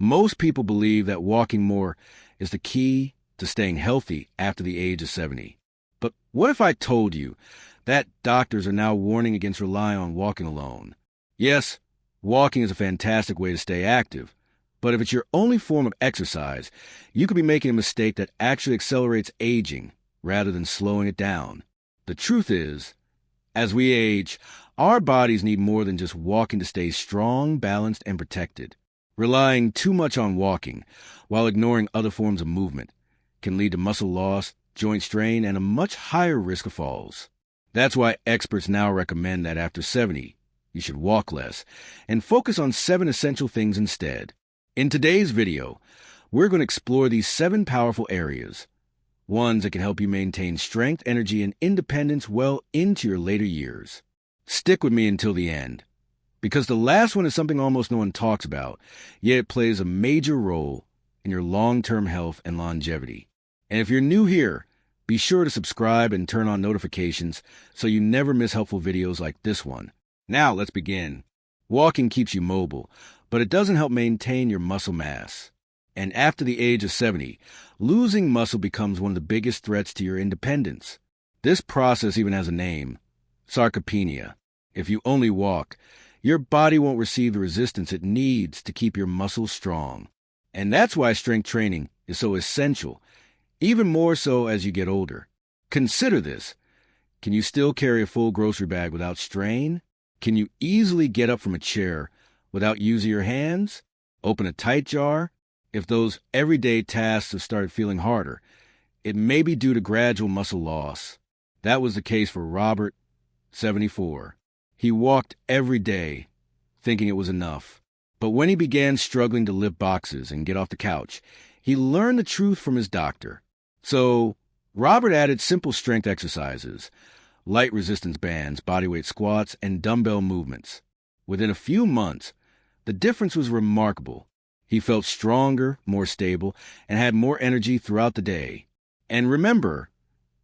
Most people believe that walking more is the key to staying healthy after the age of 70. But what if I told you that doctors are now warning against relying on walking alone? Yes, walking is a fantastic way to stay active, but if it's your only form of exercise, you could be making a mistake that actually accelerates aging rather than slowing it down. The truth is, as we age, our bodies need more than just walking to stay strong, balanced, and protected. Relying too much on walking, while ignoring other forms of movement, can lead to muscle loss, joint strain, and a much higher risk of falls. That's why experts now recommend that after 70, you should walk less and focus on 7 essential things instead. In today's video, we're going to explore these 7 powerful areas, ones that can help you maintain strength, energy, and independence well into your later years. Stick with me until the end, because the last one is something almost no one talks about, yet it plays a major role in your long-term health and longevity. And if you're new here, be sure to subscribe and turn on notifications so you never miss helpful videos like this one. Now let's begin. Walking keeps you mobile, but it doesn't help maintain your muscle mass. And after the age of 70, losing muscle becomes one of the biggest threats to your independence. This process even has a name: sarcopenia. If you only walk, your body won't receive the resistance it needs to keep your muscles strong. And that's why strength training is so essential, even more so as you get older. Consider this. Can you still carry a full grocery bag without strain? Can you easily get up from a chair without using your hands? Open a tight jar? If those everyday tasks have started feeling harder, it may be due to gradual muscle loss. That was the case for Robert, 74. He walked every day, thinking it was enough. But when he began struggling to lift boxes and get off the couch, he learned the truth from his doctor. So, Robert added simple strength exercises, light resistance bands, bodyweight squats, and dumbbell movements. Within a few months, the difference was remarkable. He felt stronger, more stable, and had more energy throughout the day. And remember,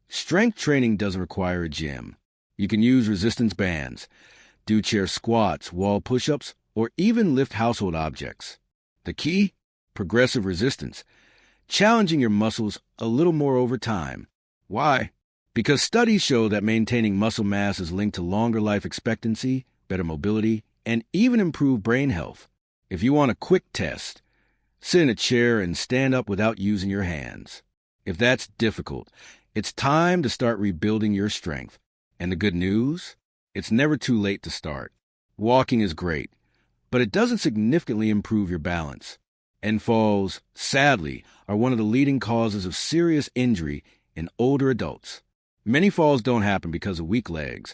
strength training doesn't require a gym. You can use resistance bands, do chair squats, wall push-ups, or even lift household objects. The key? Progressive resistance, challenging your muscles a little more over time. Why? Because studies show that maintaining muscle mass is linked to longer life expectancy, better mobility, and even improved brain health. If you want a quick test, sit in a chair and stand up without using your hands. If that's difficult, it's time to start rebuilding your strength. And the good news? It's never too late to start. Walking is great, but it doesn't significantly improve your balance. And falls, sadly, are one of the leading causes of serious injury in older adults. Many falls don't happen because of weak legs,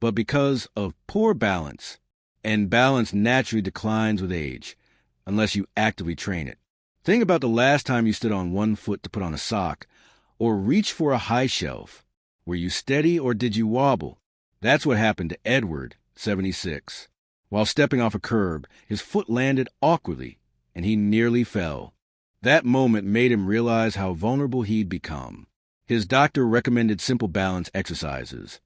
but because of poor balance. And balance naturally declines with age, unless you actively train it. Think about the last time you stood on one foot to put on a sock, or reach for a high shelf. Were you steady or did you wobble? That's what happened to Edward, 76. While stepping off a curb, his foot landed awkwardly, and he nearly fell. That moment made him realize how vulnerable he'd become. His doctor recommended simple balance exercises: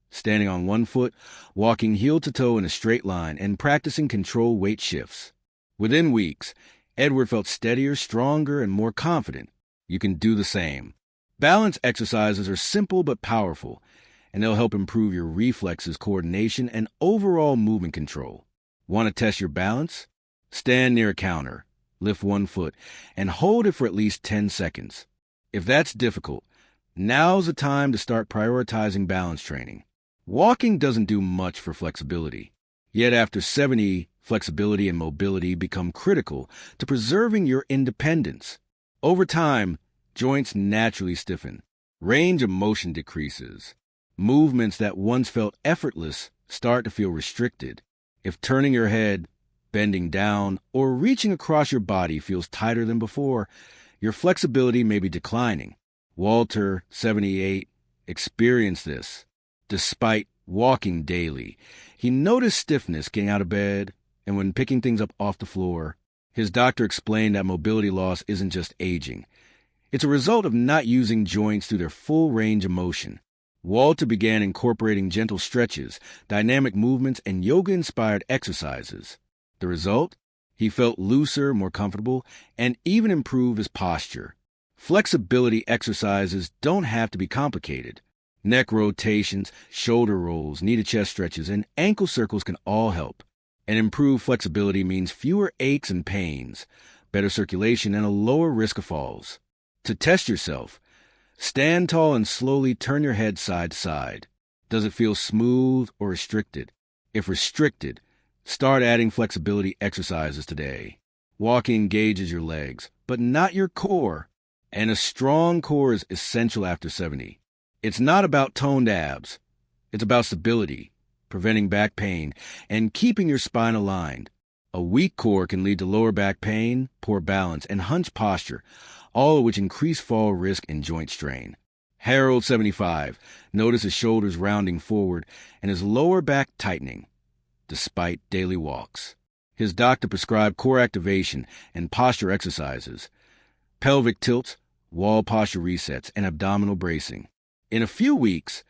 standing on one foot, walking heel to toe in a straight line, and practicing controlled weight shifts. Within weeks, Edward felt steadier, stronger, and more confident. You can do the same. Balance exercises are simple but powerful, and they'll help improve your reflexes, coordination, and overall movement control. Want to test your balance? Stand near a counter, lift one foot, and hold it for at least 10 seconds. If that's difficult, now's the time to start prioritizing balance training. Walking doesn't do much for flexibility. Yet after 70, flexibility and mobility become critical to preserving your independence. Over time, joints naturally stiffen. Range of motion decreases. Movements that once felt effortless start to feel restricted. If turning your head, bending down, or reaching across your body feels tighter than before, your flexibility may be declining. Walter, 78, experienced this. Despite walking daily, he noticed stiffness getting out of bed, and when picking things up off the floor. His doctor explained that mobility loss isn't just aging. It's a result of not using joints through their full range of motion. Walter began incorporating gentle stretches, dynamic movements, and yoga-inspired exercises. The result? He felt looser, more comfortable, and even improved his posture. Flexibility exercises don't have to be complicated. Neck rotations, shoulder rolls, knee to chest stretches, and ankle circles can all help. And improved flexibility means fewer aches and pains, better circulation, and a lower risk of falls. To test yourself, stand tall and slowly turn your head side to side. Does it feel smooth or restricted? If restricted, start adding flexibility exercises today. Walking engages your legs, but not your core. And a strong core is essential after 70. It's not about toned abs. It's about stability, preventing back pain, and keeping your spine aligned. A weak core can lead to lower back pain, poor balance, and hunched posture, all of which increase fall risk and joint strain. Harold, 75, noticed his shoulders rounding forward and his lower back tightening, despite daily walks. His doctor prescribed core activation and posture exercises, pelvic tilts, wall posture resets, and abdominal bracing. In a few weeks,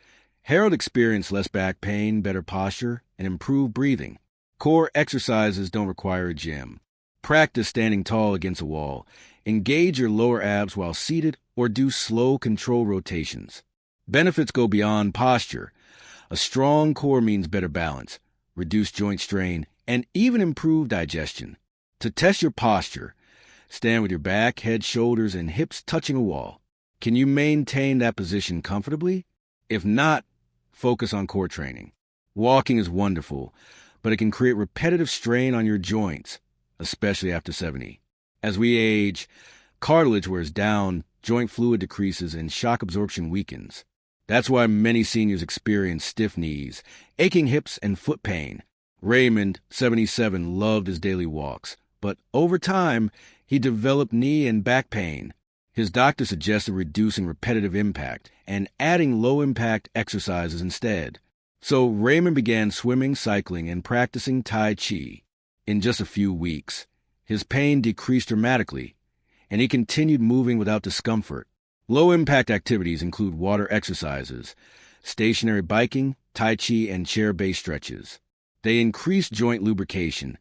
Harold experienced less back pain, better posture, and improved breathing. Core exercises don't require a gym. Practice standing tall against a wall. Engage your lower abs while seated or do slow control rotations. Benefits go beyond posture. A strong core means better balance, reduced joint strain, and even improved digestion. To test your posture, stand with your back, head, shoulders, and hips touching a wall. Can you maintain that position comfortably? If not, focus on core training. Walking is wonderful, but it can create repetitive strain on your joints, especially after 70. As we age, cartilage wears down, joint fluid decreases, and shock absorption weakens. That's why many seniors experience stiff knees, aching hips, and foot pain. Raymond, 77, loved his daily walks, but over time, he developed knee and back pain. His doctor suggested reducing repetitive impact and adding low-impact exercises instead. So Raymond began swimming, cycling, and practicing Tai Chi. In just a few weeks, his pain decreased dramatically, and he continued moving without discomfort. Low-impact activities include water exercises, stationary biking, Tai Chi, and chair-based stretches. They increase joint lubrication,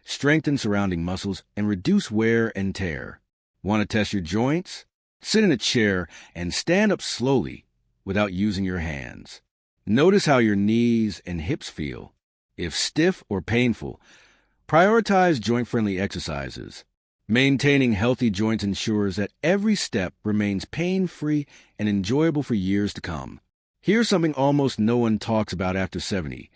strengthen surrounding muscles, and reduce wear and tear. Want to test your joints? Sit in a chair and stand up slowly without using your hands. Notice how your knees and hips feel. If stiff or painful, prioritize joint-friendly exercises. Maintaining healthy joints ensures that every step remains pain-free and enjoyable for years to come. Here's something almost no one talks about after 70.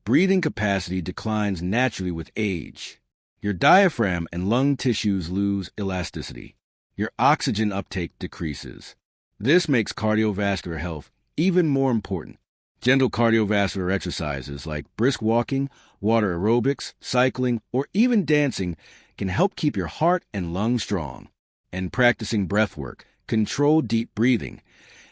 Breathing capacity declines naturally with age. Your diaphragm and lung tissues lose elasticity. Your oxygen uptake decreases. This makes cardiovascular health even more important. Gentle cardiovascular exercises like brisk walking, water aerobics, cycling, or even dancing can help keep your heart and lungs strong. And practicing breath work, controlled deep breathing,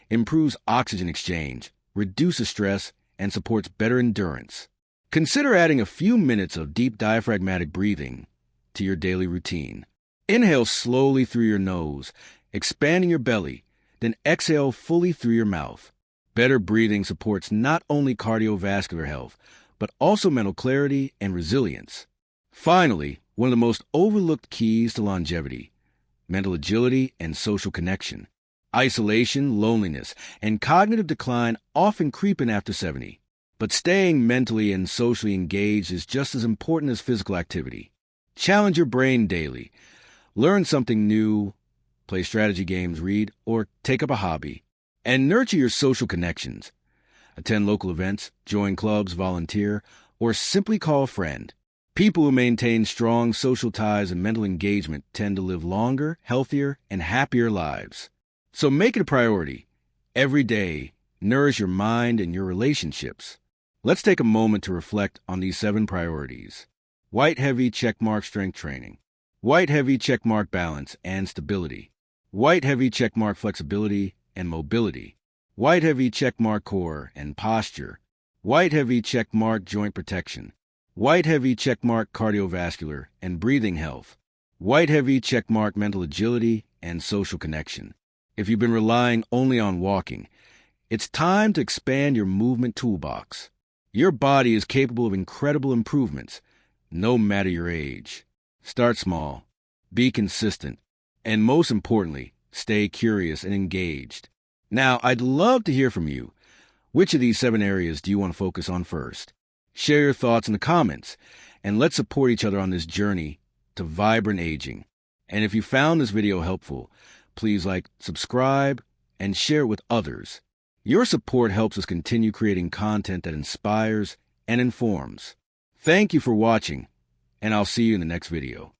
improves oxygen exchange, reduces stress, and supports better endurance. Consider adding a few minutes of deep diaphragmatic breathing to your daily routine. Inhale slowly through your nose, expanding your belly, then exhale fully through your mouth. Better breathing supports not only cardiovascular health, but also mental clarity and resilience. Finally, one of the most overlooked keys to longevity: mental agility and social connection. Isolation, loneliness, and cognitive decline often creep in after 70. But staying mentally and socially engaged is just as important as physical activity. Challenge your brain daily. Learn something new, play strategy games, read, or take up a hobby. And nurture your social connections. Attend local events, join clubs, volunteer, or simply call a friend. People who maintain strong social ties and mental engagement tend to live longer, healthier, and happier lives. So make it a priority. Every day, nourish your mind and your relationships. Let's take a moment to reflect on these 7 priorities. White heavy checkmark strength training. White heavy checkmark balance and stability. White heavy checkmark flexibility and mobility. White heavy checkmark core and posture. White heavy checkmark joint protection. White heavy checkmark cardiovascular and breathing health. White heavy checkmark mental agility and social connection. If you've been relying only on walking, it's time to expand your movement toolbox. Your body is capable of incredible improvements, no matter your age. Start small, be consistent, and most importantly, stay curious and engaged. Now, I'd love to hear from you. Which of these 7 areas do you want to focus on first? Share your thoughts in the comments, and let's support each other on this journey to vibrant aging. And if you found this video helpful, please subscribe, and share it with others. Your support helps us continue creating content that inspires and informs. Thank you for watching, and I'll see you in the next video.